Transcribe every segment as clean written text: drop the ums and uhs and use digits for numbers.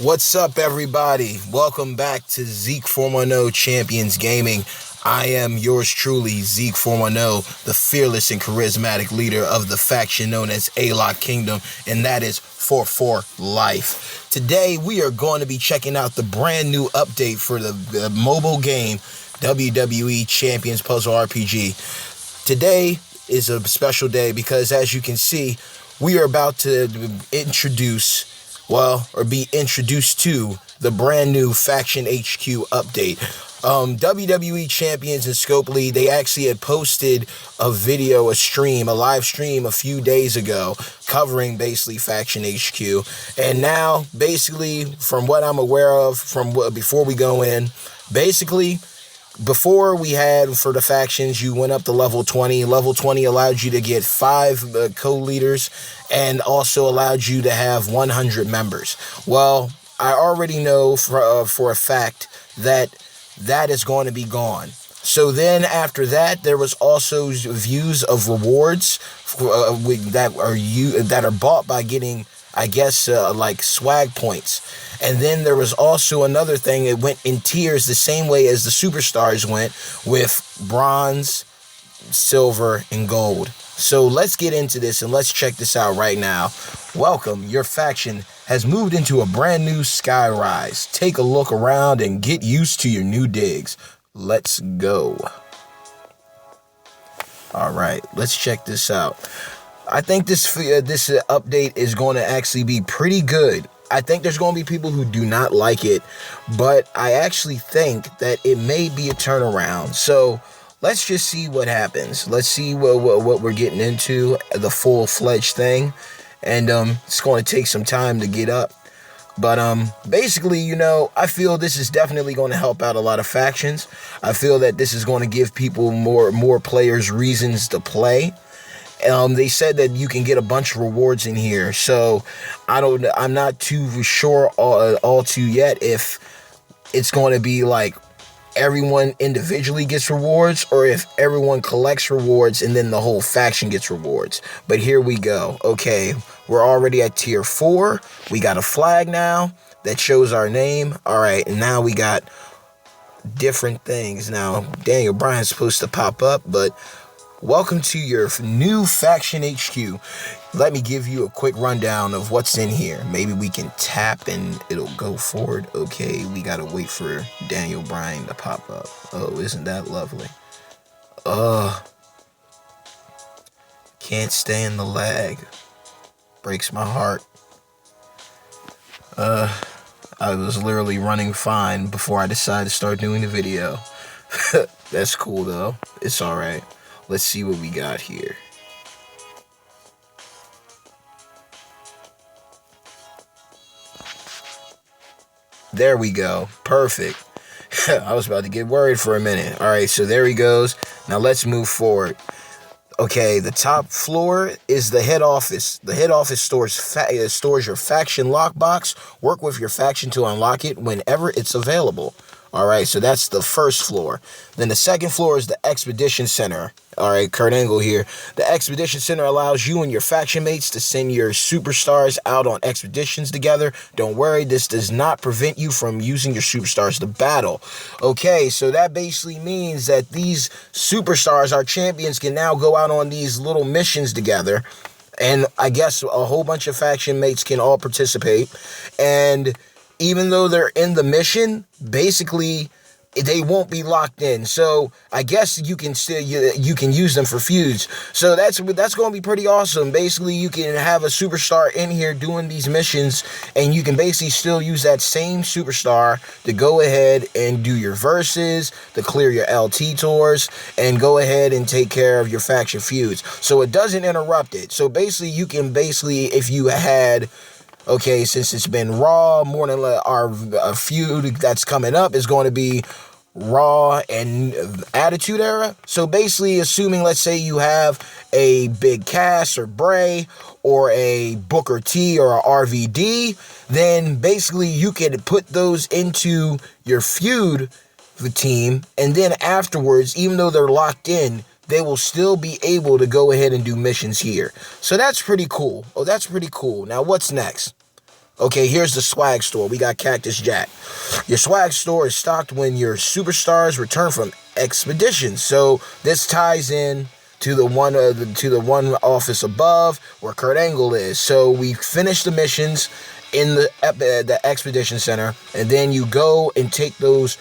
What's up, everybody? Welcome back to Zeke 410 Champions Gaming. I am yours truly, Zeke 410, the fearless and charismatic leader of the faction known as A-Lock Kingdom, and that is for life. Today, we are going to be checking out the brand new update for the mobile game WWE Champions Puzzle RPG. Today is a special day because, as you can see, we are about to be introduced to the brand new Faction HQ update. WWE Champions and Scopely, they actually had posted a live stream a few days ago covering basically Faction HQ. And now, basically, from what I'm aware of, before we go in, basically, before we had for the factions, you went up to level 20. Level 20 allowed you to get 5 co-leaders and also allowed you to have 100 members. Well, I already know for a fact that is going to be gone. So then after that, there was also views of rewards that are bought by getting, I guess, like swag points. And then there was also another thing. It went in tiers the same way as the superstars went, with bronze, silver, and gold. So let's get into this and let's check this out right now. Welcome. Your faction has moved into a brand new skyrise. Take a look around and get used to your new digs. Let's go. All right, let's check this out. I think this update is going to actually be pretty good. I think there's going to be people who do not like it, but I actually think that it may be a turnaround. So let's just see what happens. Let's see what we're getting into, the full-fledged thing. And it's going to take some time to get up. But basically, I feel this is definitely going to help out a lot of factions. I feel that this is going to give people more players reasons to play. They said that you can get a bunch of rewards in here, so I'm not too sure all too yet if it's going to be like everyone individually gets rewards or if everyone collects rewards and then the whole faction gets rewards. But here we go. Okay, we're already at tier 4. We got a flag now that shows our name. All right, and now we got different things. Now, Daniel Bryan's supposed to pop up, but welcome to your new Faction HQ. Let me give you a quick rundown of what's in here. Maybe we can tap and it'll go forward. Okay, we gotta wait for Daniel Bryan to pop up. Oh, isn't that lovely? Can't stand the lag. Breaks my heart. I was literally running fine before I decided to start doing the video. That's cool though. It's alright. Let's see what we got here. There we go. Perfect. I was about to get worried for a minute. All right, so there he goes. Now let's move forward. Okay, the top floor is the head office. The head office stores your faction lockbox. Work with your faction to unlock it whenever it's available. All right, so that's the first floor. Then the second floor is the Expedition Center. All right, Kurt Angle here. The Expedition Center allows you and your faction mates to send your superstars out on expeditions together. Don't worry, this does not prevent you from using your superstars to battle. Okay, so that basically means that these superstars, our champions, can now go out on these little missions together. And I guess a whole bunch of faction mates can all participate. And even though they're in the mission, basically they won't be locked in. So I guess you can use them for feuds. So that's going to be pretty awesome. Basically, you can have a superstar in here doing these missions, and you can basically still use that same superstar to go ahead and do your verses, to clear your LT tours, and go ahead and take care of your faction feuds. So it doesn't interrupt it. So basically, if you had, okay, since it's been Raw, more than our feud that's coming up is going to be Raw and Attitude Era. So basically, assuming, let's say you have a Big Cass or Bray or a Booker T or a RVD, then basically you can put those into your feud team, and then afterwards, even though they're locked in, they will still be able to go ahead and do missions here. So that's pretty cool. Oh, that's pretty cool. Now, what's next? Okay, here's the swag store. We got Cactus Jack. Your swag store is stocked when your superstars return from expeditions. So this ties in to the one office above where Kurt Angle is. So we finish the missions in the expedition center, and then you go and take those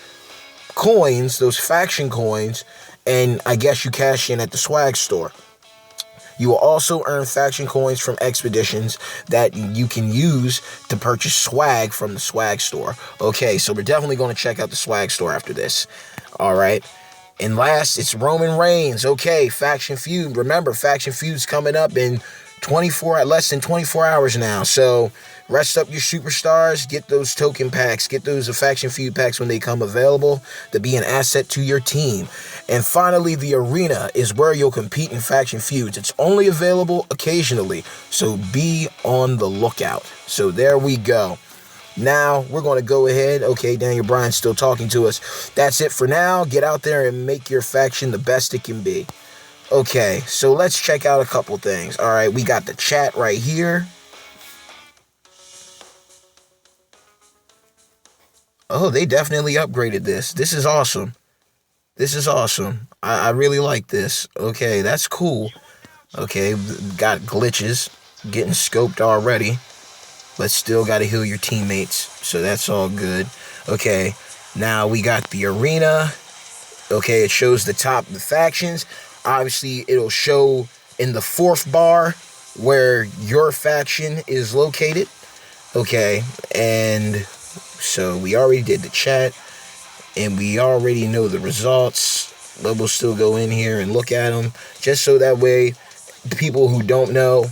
coins, those faction coins, and I guess you cash in at the swag store. You will also earn faction coins from expeditions that you can use to purchase swag from the swag store. Okay, so we're definitely going to check out the swag store after this. All right. And last, it's Roman Reigns. Okay, Faction Feud. Remember, Faction Feud's coming up in less than 24 hours now. So rest up your superstars, get those token packs, get those Faction Feud packs when they come available to be an asset to your team. And finally, the arena is where you'll compete in Faction Feuds. It's only available occasionally, so be on the lookout. So there we go. Now, we're going to go ahead. Okay, Daniel Bryan's still talking to us. That's it for now. Get out there and make your faction the best it can be. Okay, so let's check out a couple things. All right, we got the chat right here. Oh, they definitely upgraded this. This is awesome. This is awesome. I really like this. Okay, that's cool. Okay, got glitches. Getting scoped already. But still got to heal your teammates. So that's all good. Okay, now we got the arena. Okay, it shows the top of the factions. Obviously, it'll show in the fourth bar where your faction is located. Okay, and so we already did the chat. And we already know the results. But we'll still go in here and look at them. Just so that way, the people who don't know.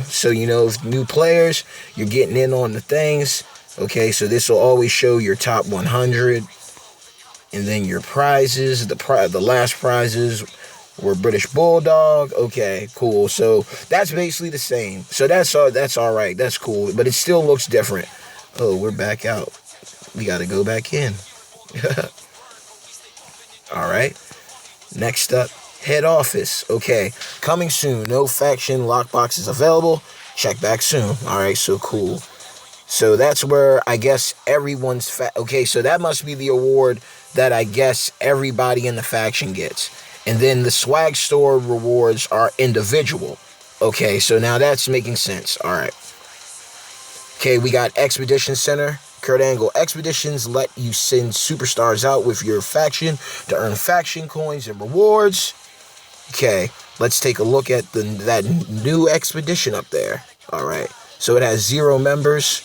So you know, if new players, you're getting in on the things. Okay, so this will always show your top 100. And then your prizes. The last prizes were British Bulldog. Okay, cool. So that's basically the same. So that's all right. That's cool. But it still looks different. Oh, we're back out. We got to go back in. All right. Next up, head office. Okay, coming soon. No faction lockboxes available. Check back soon. All right, so cool. So that's where I guess everyone's okay, so that must be the award that I guess everybody in the faction gets. And then the swag store rewards are individual. Okay, so now that's making sense. All right. Okay, we got Expedition Center. Kurt Angle. Expeditions let you send superstars out with your faction to earn faction coins and rewards. Okay, let's take a look at that new expedition up there. All right, so it has 0 members.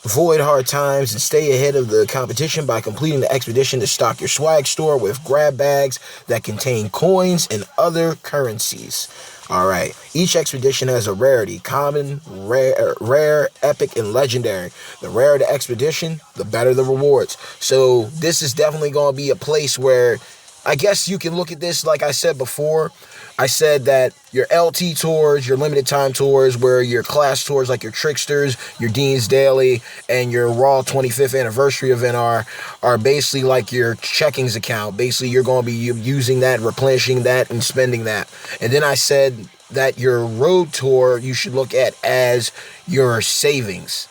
Avoid hard times and stay ahead of the competition by completing the expedition to stock your swag store with grab bags that contain coins and other currencies. All right. Each expedition has a rarity: common, rare, epic, and legendary. The rarer the expedition, the better the rewards. So this is definitely going to be a place where I guess you can look at this like I said before. I said that your LT tours, your limited time tours, where your class tours like your Tricksters, your Dean's Daily, and your Raw 25th anniversary event are basically like your checkings account. Basically, you're going to be using that, replenishing that, and spending that. And then I said that your road tour you should look at as your savings.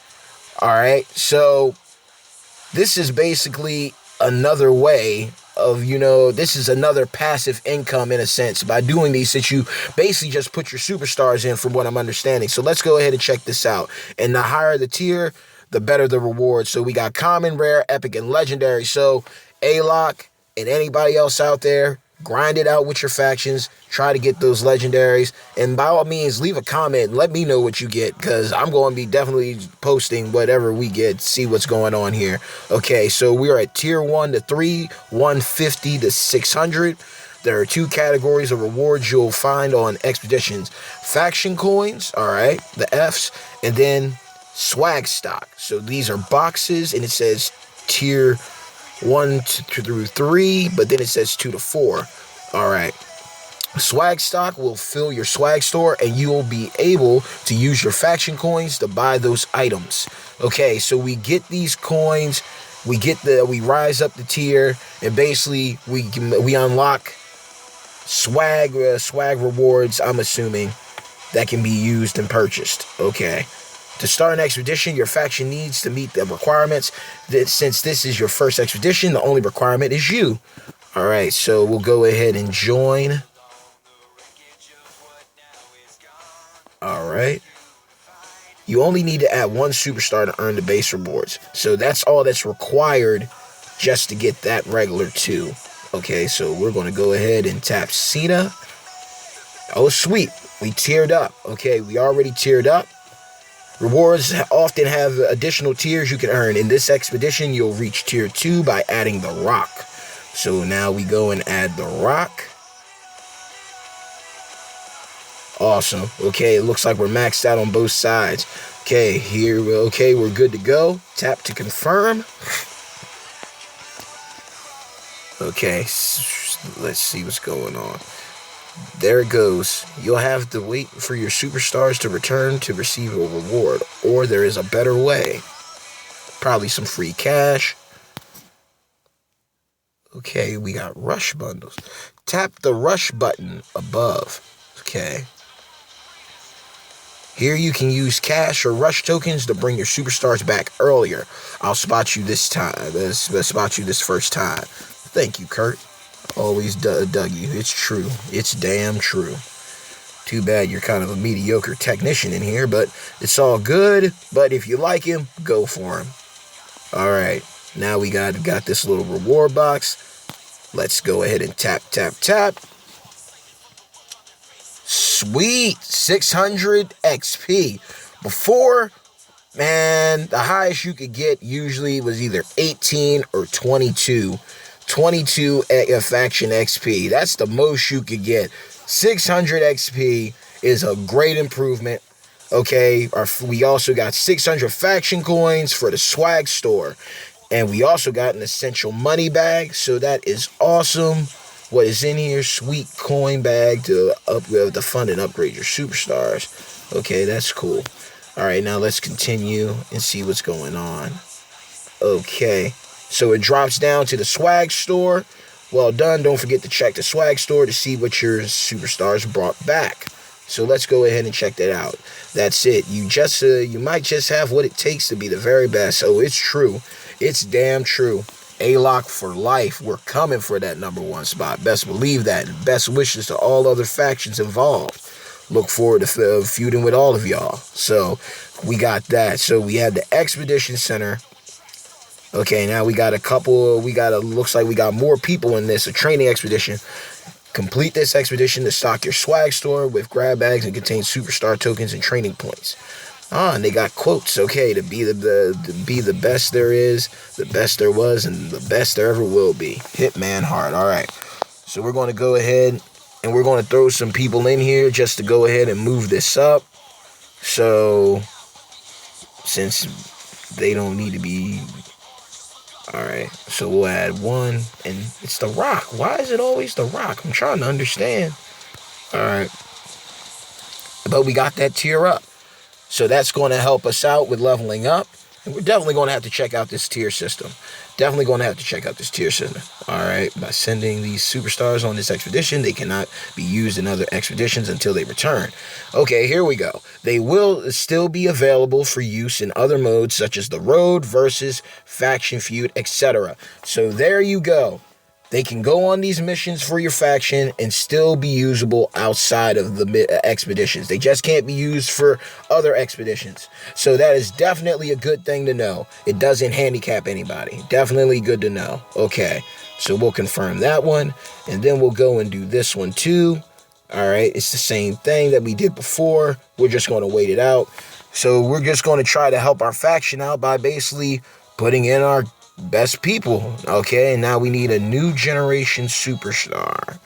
All right, so this is basically another way of, this is another passive income in a sense by doing these, that you basically just put your superstars in, from what I'm understanding. So let's go ahead and check this out. And the higher the tier, the better the reward. So we got common, rare, epic, and legendary. So A-Lock and anybody else out there, grind it out with your factions. Try to get those legendaries. And by all means, leave a comment and let me know what you get, because I'm going to be definitely posting whatever we get, see what's going on here. Okay, so we are at tier 1 to 3, 150 to 600. There are 2 categories of rewards you'll find on expeditions: faction coins, all right, the Fs, and then swag stock. So these are boxes, and it says tier 1 through 3, but then it says 2 to 4. All right. Swag stock will fill your swag store, and you will be able to use your faction coins to buy those items. Okay, so we get these coins, we rise up the tier, and basically we unlock swag rewards, I'm assuming, that can be used and purchased. Okay. To start an expedition, your faction needs to meet the requirements. That since this is your first expedition, the only requirement is you. All right, so we'll go ahead and join. All right. You only need to add 1 superstar to earn the base rewards. So that's all that's required just to get that regular 2. Okay, so we're going to go ahead and tap Cena. Oh, sweet. We tiered up. Okay, we already tiered up. Rewards often have additional tiers you can earn. In this expedition, you'll reach tier 2 by adding the Rock. So now we go and add the Rock. Awesome. Okay, it looks like we're maxed out on both sides. Okay, we're good to go. Tap to confirm. Okay, let's see what's going on. There it goes. You'll have to wait for your superstars to return to receive a reward, or there is a better way. Probably some free cash. Okay, we got rush bundles. Tap the rush button above. Okay. Here you can use cash or rush tokens to bring your superstars back earlier. I'll spot you this time. Let's spot you this first time. Thank you, Kurt. Always dug you. It's true. It's damn true. Too bad you're kind of a mediocre technician in here, but it's all good. But if you like him, go for him. All right. Now we got this little reward box. Let's go ahead and tap. Sweet, 600 XP. Before, man, the highest you could get usually was either 18 or 22. 22 faction XP. That's the most you could get. 600 XP is a great improvement. Okay, we also got 600 faction coins for the swag store. And we also got an essential money bag. So that is awesome. What is in here? Sweet coin bag to fund and upgrade your superstars. Okay, that's cool. All right, now let's continue and see what's going on. Okay, so it drops down to the swag store. Well done. Don't forget to check the swag store to see what your superstars brought back. So let's go ahead and check that out. That's it. You might just have what it takes to be the very best. Oh, it's true. It's damn true. A-Lock for life. We're coming for that #1 spot. Best believe that. And best wishes to all other factions involved. Look forward to feuding with all of y'all. So we got that. So we had the Expedition Center. Okay, now we got looks like we got more people in this. A training expedition. Complete this expedition to stock your swag store with grab bags and contain superstar tokens and training points. And they got quotes. Okay, to be the best there is, the best there was, and the best there ever will be. Hitman Heart. All right. So we're going to go ahead and we're going to throw some people in here just to go ahead and move this up. So since they don't need to be. All right. So we'll add 1, and it's the Rock. Why is it always the Rock? I'm trying to understand. All right. But we got that tier up. So that's going to help us out with leveling up. And we're definitely going to have to check out this tier system. All right. By sending these superstars on this expedition, they cannot be used in other expeditions until they return. Okay, here we go. They will still be available for use in other modes such as the road, versus, faction feud, etc. So there you go. They can go on these missions for your faction and still be usable outside of the expeditions. They just can't be used for other expeditions. So that is definitely a good thing to know. It doesn't handicap anybody. Definitely good to know. Okay, so we'll confirm that one. And then we'll go and do this one too. All right, it's the same thing that we did before. We're just going to wait it out. So we're just going to try to help our faction out by basically putting in our best people. Okay, now we need a new generation superstar.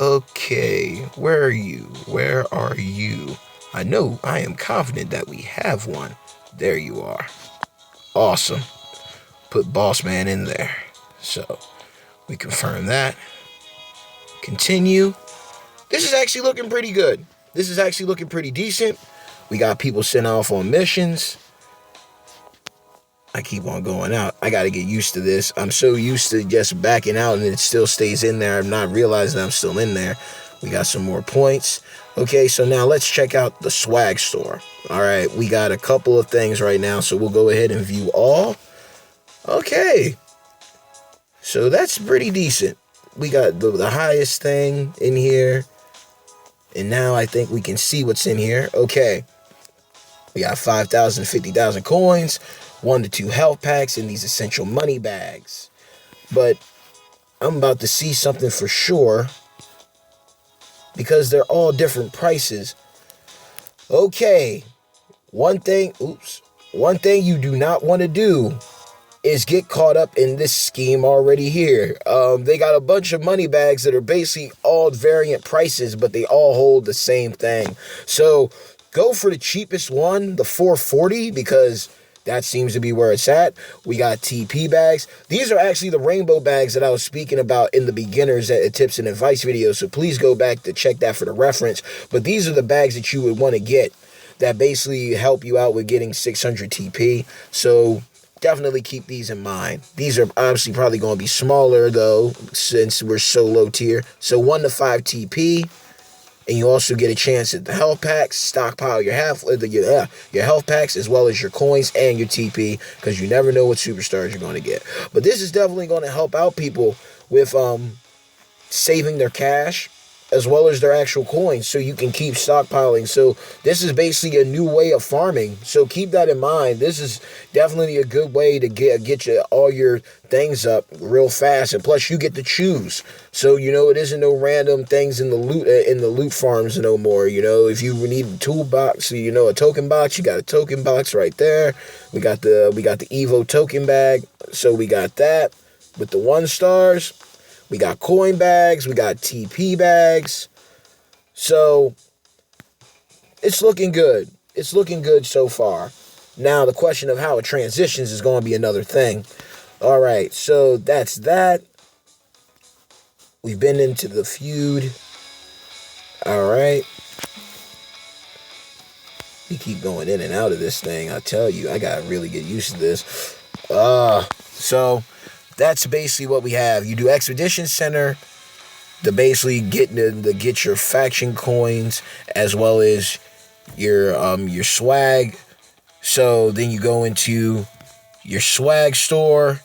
Okay, where are you? I know, I am confident that we have one. There you are. Awesome. Put Boss Man in there. So we confirm that. Continue. This is actually looking pretty good. This is actually looking pretty decent. We got people sent off on missions. I keep on going out. I got to get used to this. I'm so used to just backing out and it still stays in there. I'm not realizing I'm still in there. We got some more points. Okay, so now let's check out the swag store. All right, we got a couple of things right now, so we'll go ahead and view all. Okay, so that's pretty decent. We got the highest thing in here, and now I think we can see what's in here. Okay, we got 5,000, 50,000 coins, 1 to 2 health packs, and these essential money bags. But I'm about to see something for sure, because they're all different prices. Okay, one thing you do not want to do is get caught up in this scheme already here. They got a bunch of money bags that are basically all variant prices, but they all hold the same thing. So go for the cheapest one, the 440, because that seems to be where it's at. We got TP bags. These are actually the rainbow bags that I was speaking about in the beginners tips and advice video. So please go back to check that for the reference. But these are the bags that you would want to get that basically help you out with getting 600 TP. So definitely keep these in mind. These are obviously probably going to be smaller though, since we're so low tier. So 1 to 5 TP. And you also get a chance at the health packs, stockpile your health packs as well as your coins and your TP, because you never know what superstars you're going to get. But this is definitely going to help out people with saving their cash as well as their actual coins, so you can keep stockpiling. So this is basically a new way of farming. So keep that in mind. This is definitely a good way to get you all your things up real fast, and plus you get to choose. So it isn't no random things in the loot farms no more. If you need a toolbox, a token box, you got a token box right there. We got the Evo token bag, so we got that with the 1 stars. We got coin bags, we got TP bags. So it's looking good. It's looking good so far. Now the question of how it transitions is going to be another thing. All right, so that's that. We've been into the feud. All right. We keep going in and out of this thing. I tell you, I got to really get used to this. So that's basically what we have. You do Expedition Center to basically get your faction coins as well as your swag. So then you go into your swag store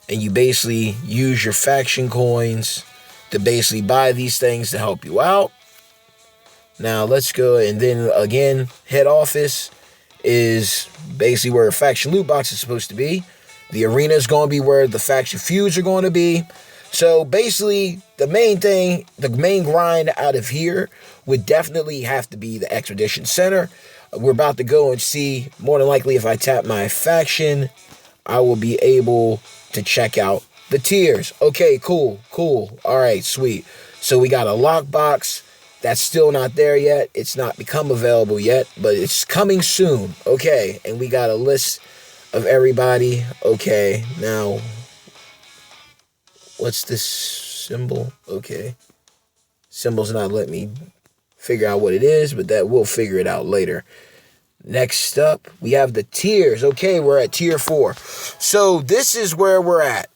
and you basically use your faction coins to basically buy these things to help you out. Now let's go, and then again, head office is basically where a faction loot box is supposed to be. The arena is going to be where the faction feuds are going to be. So basically, the main grind out of here would definitely have to be the Expedition Center. We're about to go and see, more than likely, if I tap my faction, I will be able to check out the tiers. Okay, cool. All right, sweet. So we got a lockbox. That's still not there yet. It's not become available yet, but it's coming soon. Okay, and we got a list of everybody. Okay, now what's this symbol? Okay, symbol's not letting me figure out what it is, but that we'll figure it out later. Next up, we have the tiers. Okay, we're at tier 4. So this is where we're at.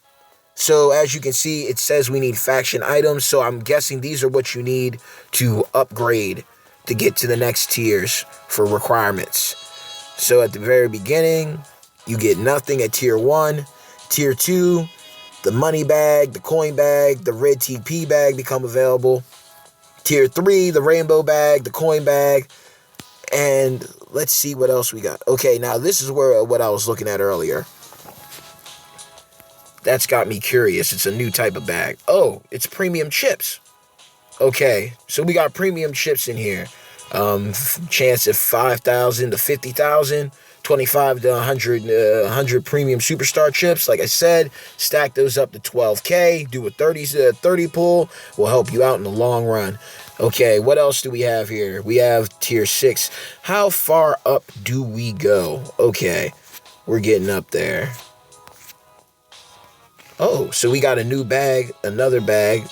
So as you can see, it says we need faction items. So I'm guessing these are what you need to upgrade to get to the next tiers for requirements. So at the very beginning, you get nothing at tier 1. Tier 2, the money bag, the coin bag, the red TP bag become available. Tier 3, the rainbow bag, the coin bag. And let's see what else we got. Okay, now this is what I was looking at earlier. That's got me curious. It's a new type of bag. Oh, it's premium chips. Okay, so we got premium chips in here. Chance of 5,000 to 50,000. 25 to 100 premium superstar chips. Like I said, stack those up to 12K. Do a 30 pull. Will help you out in the long run. Okay, what else do we have here? We have tier 6. How far up do we go? Okay, we're getting up there. Oh, so we got a new bag, another bag.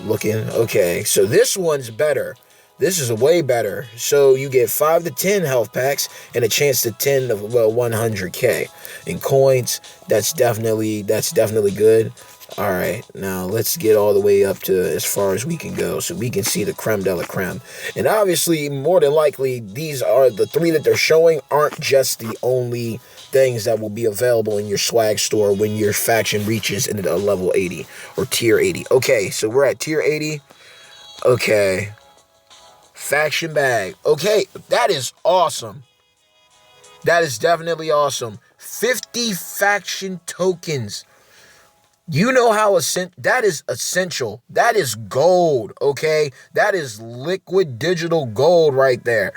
Looking, okay, so this one's better. This is way better. So you get 5 to 10 health packs and a chance to 100K in coins. That's definitely good. All right, now let's get all the way up to as far as we can go so we can see the creme de la creme. And obviously, more than likely, these are the three that they're showing aren't just the only things that will be available in your swag store when your faction reaches into a level 80 or tier 80. Okay, so we're at tier 80. Okay, faction bag. Okay, that is awesome. That is definitely awesome. 50 faction tokens. You know how that is essential. That is gold, okay? That is liquid digital gold right there.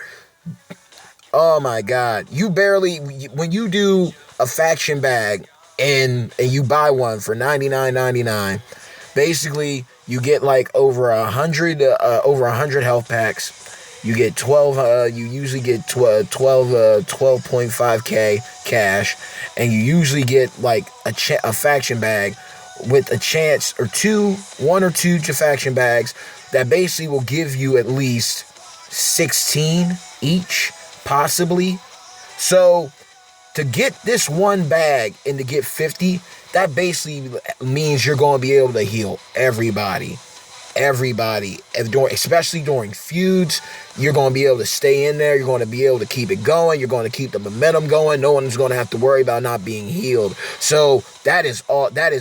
Oh my god. You barely when you do a faction bag and you buy one for $99.99, basically you get like over 100 health packs. You get 12 you usually get 12.5k cash, and you usually get like a faction bag with a chance or one or two to faction bags that basically will give you at least 16 each, possibly. So to get this one bag and to get 50, that basically means you're going to be able to heal everybody. Everybody, especially during feuds, you're going to be able to stay in there. You're going to be able to keep it going. You're going to keep the momentum going. No one's going to have to worry about not being healed. So that is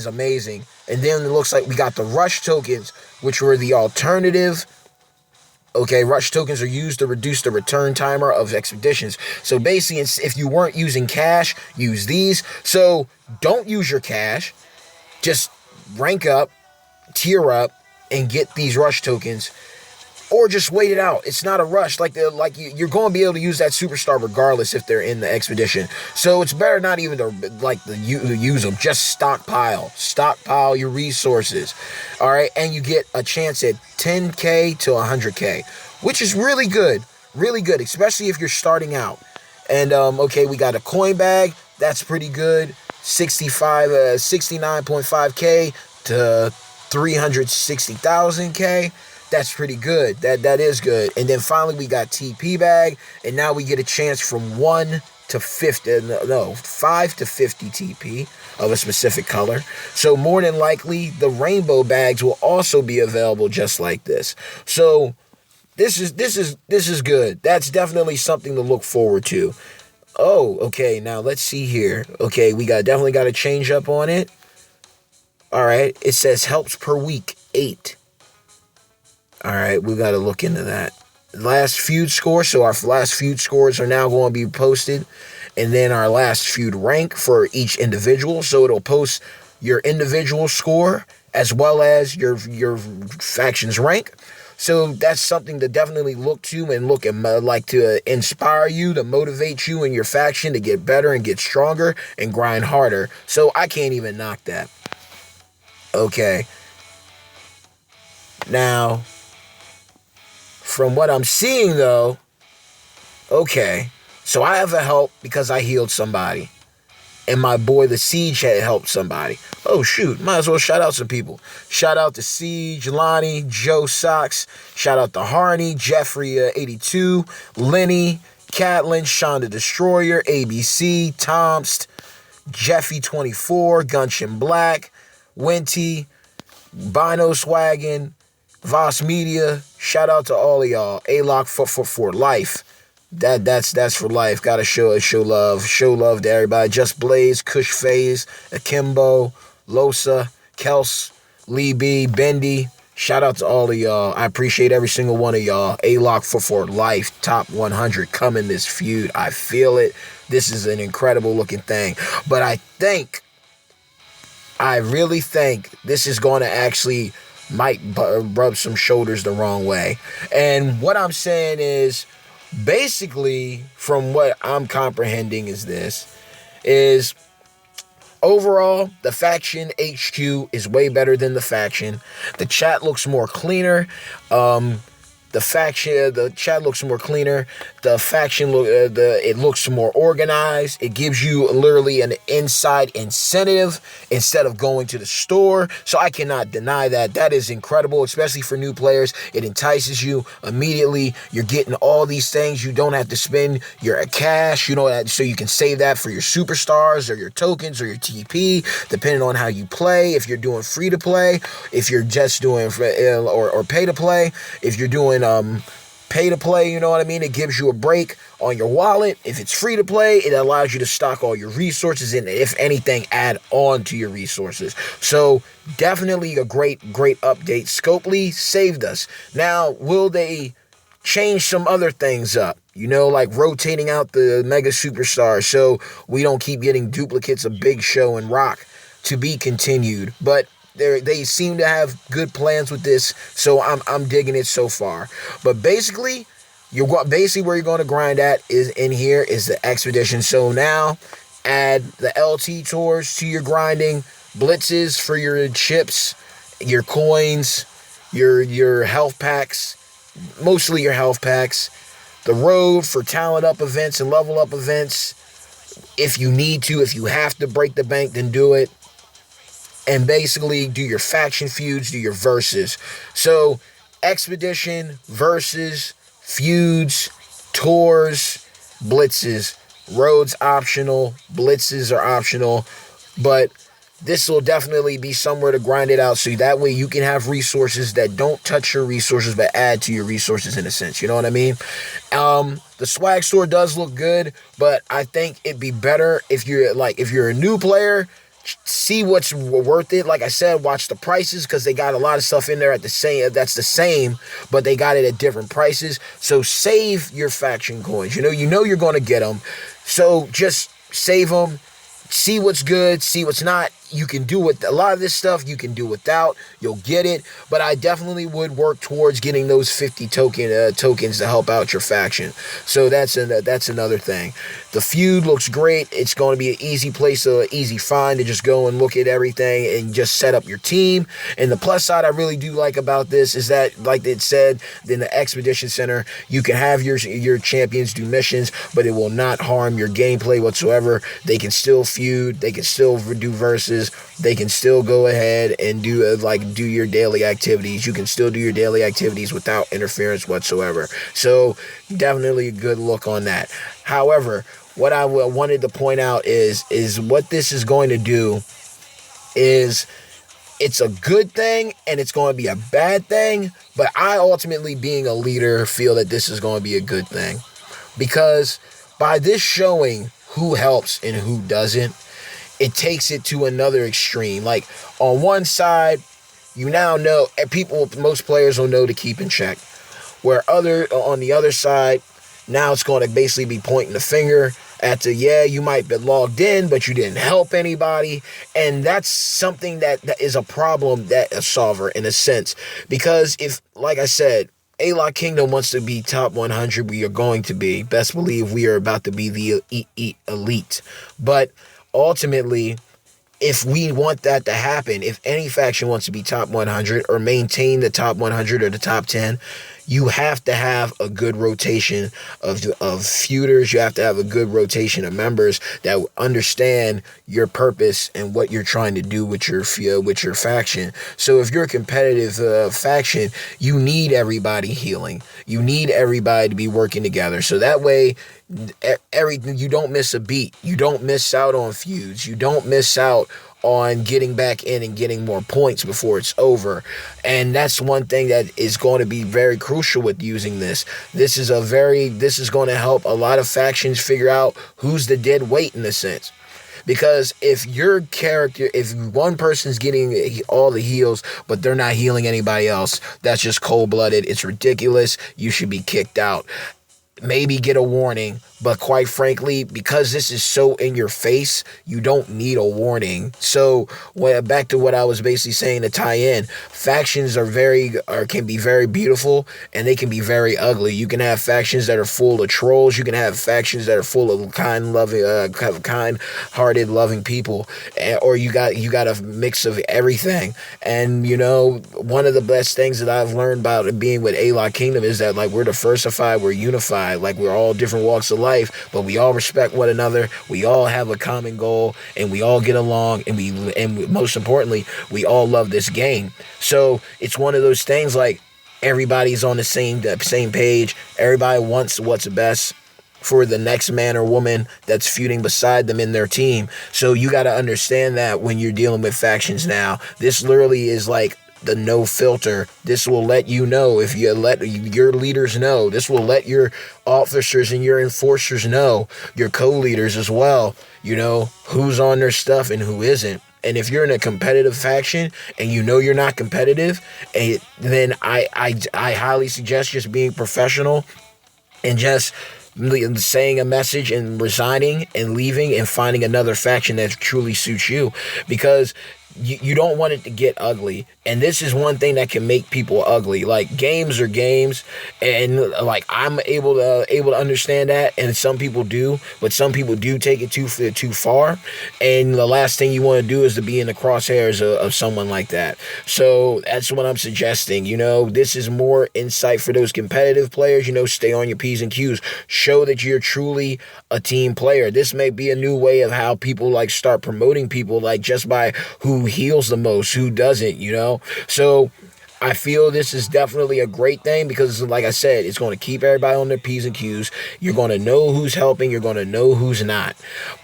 amazing. And then it looks like we got the rush tokens, which were the alternative. Okay, rush tokens are used to reduce the return timer of expeditions. So basically, if you weren't using cash, use these. So don't use your cash. Just rank up, tier up, and get these rush tokens, or just wait it out. It's not a rush. You're going to be able to use that superstar regardless if they're in the expedition. So it's better not even to use them. Just stockpile your resources. All right, and you get a chance at 10k to 100k, which is really good, especially if you're starting out. And okay, we got a coin bag. That's pretty good. 69.5k to 360,000k. That's pretty good. That is good. And then finally we got TP bag, and now we get a chance from 1 to 50, 5 to 50 TP of a specific color. So more than likely the rainbow bags will also be available just like this. So this is good. That's definitely something to look forward to. Oh, okay. Now let's see here. Okay, we definitely got to change up on it. All right, it says helps per week 8. All right, we got to look into that. Last feud score. So our last feud scores are now going to be posted, and then our last feud rank for each individual. So it'll post your individual score as well as your faction's rank. So that's something to definitely look to and like to inspire you, to motivate you and your faction to get better and get stronger and grind harder. So I can't even knock that. Okay. Now, from what I'm seeing though, okay, so I have a help because I healed somebody. And my boy the Siege had helped somebody. Oh shoot, might as well shout out some people. Shout out to Siege, Lonnie, Joe Sox. Shout out to Harney, Jeffrey 82, Lenny, Catlin, Shonda Destroyer, ABC, Tomst, Jeffy 24, Gunshin Black, Winty, Bino Swaggin, Voss Media. Shout out to all of y'all. A-Lock for life. That's for life. Gotta show love to everybody. Just Blaze, Kush Phase, Akimbo, Losa, Kels, Lee B, Bendy. Shout out to all of y'all. I appreciate every single one of y'all. A-Lock for life. Top 100 coming this feud. I feel it. This is an incredible looking thing. But I really think this is going to actually might rub some shoulders the wrong way. And what I'm saying is, basically, from what I'm comprehending is overall, the faction HQ is way better than the faction. The chat looks more cleaner. The The faction, the chat looks more cleaner. The faction it looks more organized. It gives you literally an inside incentive instead of going to the store. So I cannot deny that. That is incredible, especially for new players. It entices you immediately. You're getting all these things. You don't have to spend your cash, so you can save that for your superstars or your tokens or your TP, depending on how you play. If you're doing free to play, if you're just doing or pay to play, if you're doing pay to play, you know what I mean? It gives you a break on your wallet. If it's free to play, it allows you to stock all your resources and, if anything, add on to your resources. So definitely a great update. Scopely saved us. Now, will they change some other things up? Like rotating out the Mega Superstars so we don't keep getting duplicates of Big Show and Rock, to be continued. But they seem to have good plans with this, so I'm digging it so far. But basically where you're going to grind at is in here is the Expedition. So now add the LT tours to your grinding, blitzes for your chips, your coins, your health packs, mostly your health packs, the road for talent up events and level up events. If you need to, if you have to break the bank, then do it. And basically do your faction feuds, do your verses. So Expedition, versus, feuds, tours, blitzes. Roads optional, blitzes are optional, but this will definitely be somewhere to grind it out, so that way you can have resources that don't touch your resources but add to your resources in a sense. You know what I mean? The swag store does look good, but I think it'd be better if you're a new player. See what's worth it. Like I said, watch the prices, because they got a lot of stuff in there that's the same, but they got it at different prices. So save your faction coins. You know you're going to get them. So just save them. See what's good, see what's not. You can do with a lot of this stuff, you can do without. You'll get it, but I definitely would work towards getting those 50 tokens to help out your faction. So that's another thing. The feud looks great. It's going to be an easy place, easy find to just go and look at everything and just set up your team. And the plus side I really do like about this is that, like it said in the Expedition Center, you can have your champions do missions, but it will not harm your gameplay whatsoever. They can still feud, they can still do verses, they can still go ahead and do your daily activities. You can still do your daily activities without interference whatsoever. So definitely a good look on that. However, what I wanted to point out is what this is going to do is, it's a good thing and it's going to be a bad thing, but I ultimately, being a leader, feel that this is going to be a good thing, because by this showing who helps and who doesn't, it takes it to another extreme. Like, on one side, you now know, most players will know to keep in check. On the other side, now it's going to basically be pointing the finger at you might be logged in, but you didn't help anybody. And that's something that is a problem, that a solver in a sense. Because if, like I said, A-Lock Kingdom wants to be top 100, we are going to be. Best believe we are about to be the elite. But ultimately, if we want that to happen, if any faction wants to be top 100 or maintain the top 100 or the top 10, you have to have a good rotation of feuders. You have to have a good rotation of members that understand your purpose and what you're trying to do with your faction. So if you're a competitive faction, you need everybody healing. You need everybody to be working together. So that way, you don't miss a beat. You don't miss out on feuds. You don't miss out on getting back in and getting more points before it's over. And that's one thing that is going to be very crucial with using this. This is going to help a lot of factions figure out who's the dead weight in a sense. Because if one person's getting all the heals, but they're not healing anybody else, that's just cold-blooded. It's ridiculous. You should be kicked out. maybe get a warning. But quite frankly, because this is so in your face, you don't need a warning. So back to what I was basically saying to tie in, factions can be very beautiful, and they can be very ugly. You can have factions that are full of trolls. You can have factions that are full of kind-hearted, loving people, or you got a mix of everything. And one of the best things that I've learned about being with A-Lock Kingdom is that, like, we're diversified, we're unified, like, we're all different walks of life, but we all respect one another. We all have a common goal, and we all get along, and most importantly, we all love this game. So it's one of those things, like, everybody's on the same page. Everybody wants what's best for the next man or woman that's feuding beside them in their team. So you got to understand that when you're dealing with factions now. This literally is like the no filter. This will let you know, if you let your leaders know. This will let your officers and your enforcers know, your co-leaders as well, who's on their stuff and who isn't. And if you're in a competitive faction and you're not competitive, then I highly suggest just being professional and just saying a message and resigning and leaving and finding another faction that truly suits you, because you don't want it to get ugly. And this is one thing that can make people ugly. Like, games are games, and like, I'm able to understand that, and some people do, but some people do take it too far. And the last thing you want to do is to be in the crosshairs of someone like that. So that's what I'm suggesting. This is more insight for those competitive players. Stay on your P's and Q's. Show that you're truly a team player. This may be a new way of how people like start promoting people, like, just by who heals the most, who doesn't, So I feel this is definitely a great thing, because, like I said, it's going to keep everybody on their P's and Q's. You're going to know who's helping. You're going to know who's not.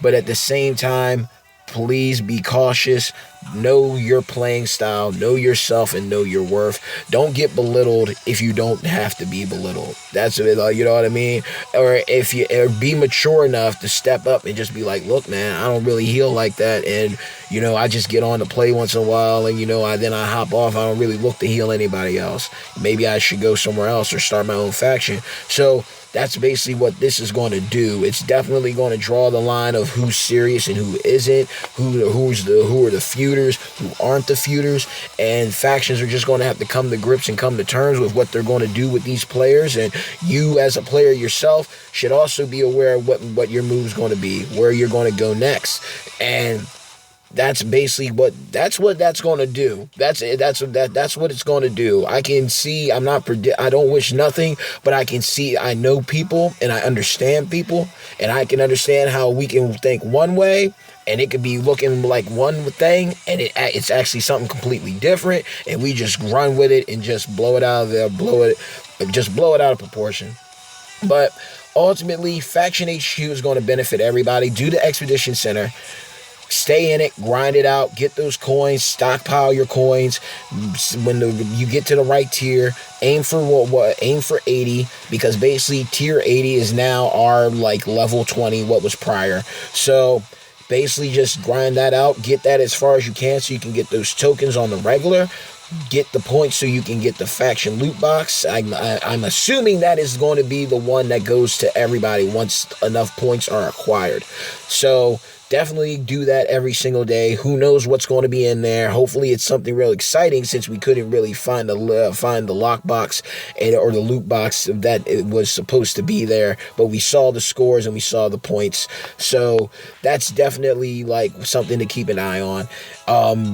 But at the same time, please be cautious. Know your playing style, know yourself, and know your worth. Don't get belittled if you don't have to be belittled. That's it, you know what I mean? Or be mature enough to step up and just be like, look, man, I don't really heal like that, and I just get on to play once in a while, and then I hop off. I don't really look to heal anybody else. Maybe I should go somewhere else or start my own faction. So that's basically what this is going to do. It's definitely going to draw the line of who's serious and who isn't, who are the feuders, who aren't the feuders, and factions are just going to have to come to grips and come to terms with what they're going to do with these players. And you, as a player yourself, should also be aware of what your move's going to be, where you're going to go next, and that's basically what that's going to do. That's what it's going to do. I can see. I don't wish nothing, but I can see. I know people, and I understand people, and I can understand how we can think one way, and it could be looking like one thing, and it's actually something completely different, and we just run with it and just blow it out of there, blow it out of proportion. But ultimately, Faction HQ is going to benefit everybody. Do the Expedition Center. Stay in it, grind it out, get those coins, stockpile your coins. When you get to the right tier, aim for aim for 80, because basically tier 80 is now our like level 20, what was prior. So basically just grind that out, get that as far as you can so you can get those tokens on the regular. Get the points so you can get the faction loot box. I'm assuming that is going to be the one that goes to everybody once enough points are acquired. So definitely do that every single day. Who knows what's going to be in there? Hopefully it's something real exciting, since we couldn't really find the lockbox or the loot box that it was supposed to be there. But we saw the scores and we saw the points. So that's definitely like something to keep an eye on.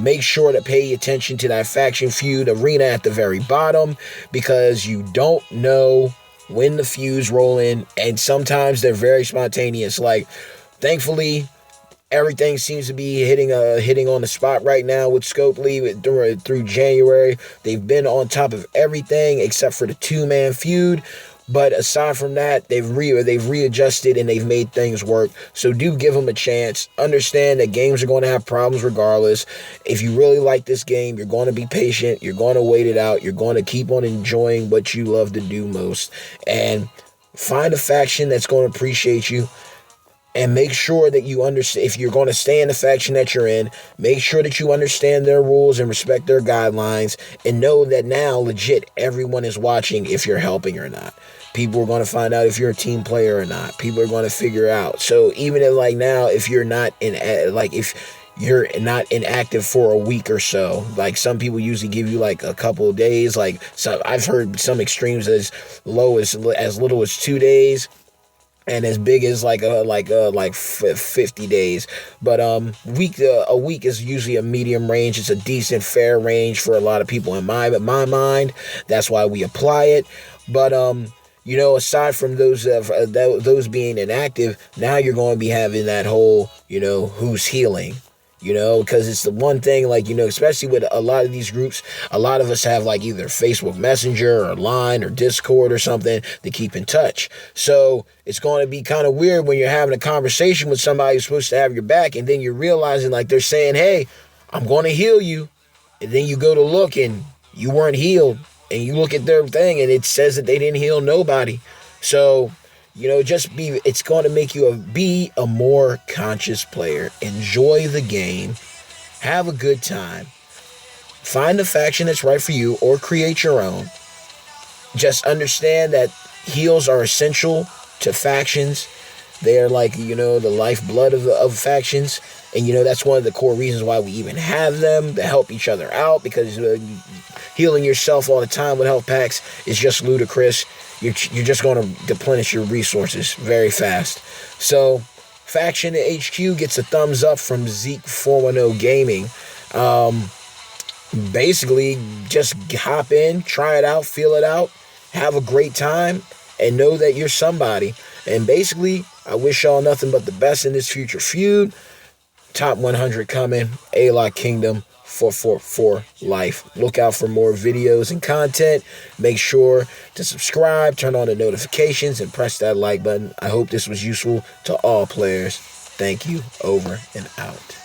Make sure to pay attention to that faction feud arena at the very bottom, because you don't know when the feuds roll in, and sometimes they're very spontaneous. Like, thankfully, everything seems to be hitting on the spot right now with Scopely through January. They've been on top of everything except for the 2-man feud. But aside from that, they've readjusted and they've made things work. So do give them a chance. Understand that games are going to have problems regardless. If you really like this game, you're going to be patient. You're going to wait it out. You're going to keep on enjoying what you love to do most. And find a faction that's going to appreciate you. And make sure that you understand, if you're going to stay in the faction that you're in, make sure that you understand their rules and respect their guidelines, and know that now, legit, everyone is watching if you're helping or not. People are going to find out if you're a team player or not. People are going to figure out. So even if, like, now, if you're not if you're not inactive for a week or so, like, some people usually give you like a couple of days. Like, so I've heard some extremes as low as little as 2 days, and as big as like 50 days. But a week is usually a medium range. It's a decent, fair range for a lot of people in my mind. That's why we apply it. But aside from those being inactive, now you're going to be having that whole, who's healing. Because it's the one thing, like, especially with a lot of these groups, a lot of us have like either Facebook Messenger or Line or Discord or something to keep in touch. So it's going to be kind of weird when you're having a conversation with somebody who's supposed to have your back, and then you're realizing, like, they're saying, hey, I'm going to heal you. And then you go to look and you weren't healed. And you look at their thing and it says that they didn't heal nobody. So, it's going to make you be a more conscious player. Enjoy the game. Have a good time. Find the faction that's right for you or create your own. Just understand that heals are essential to factions. They are like, the lifeblood of factions. And, that's one of the core reasons why we even have them, to help each other out, because healing yourself all the time with health packs is just ludicrous. You're just going to deplenish your resources very fast. So, Faction HQ gets a thumbs up from Zeke410 Gaming. Basically, just hop in, try it out, feel it out, have a great time, and know that you're somebody. And basically, I wish y'all nothing but the best in this future feud. Top 100 coming, A-Lock Kingdom, 444 life. Look out for more videos and content. Make sure to subscribe, turn on the notifications, and press that like button. I hope this was useful to all players. Thank you. Over and out.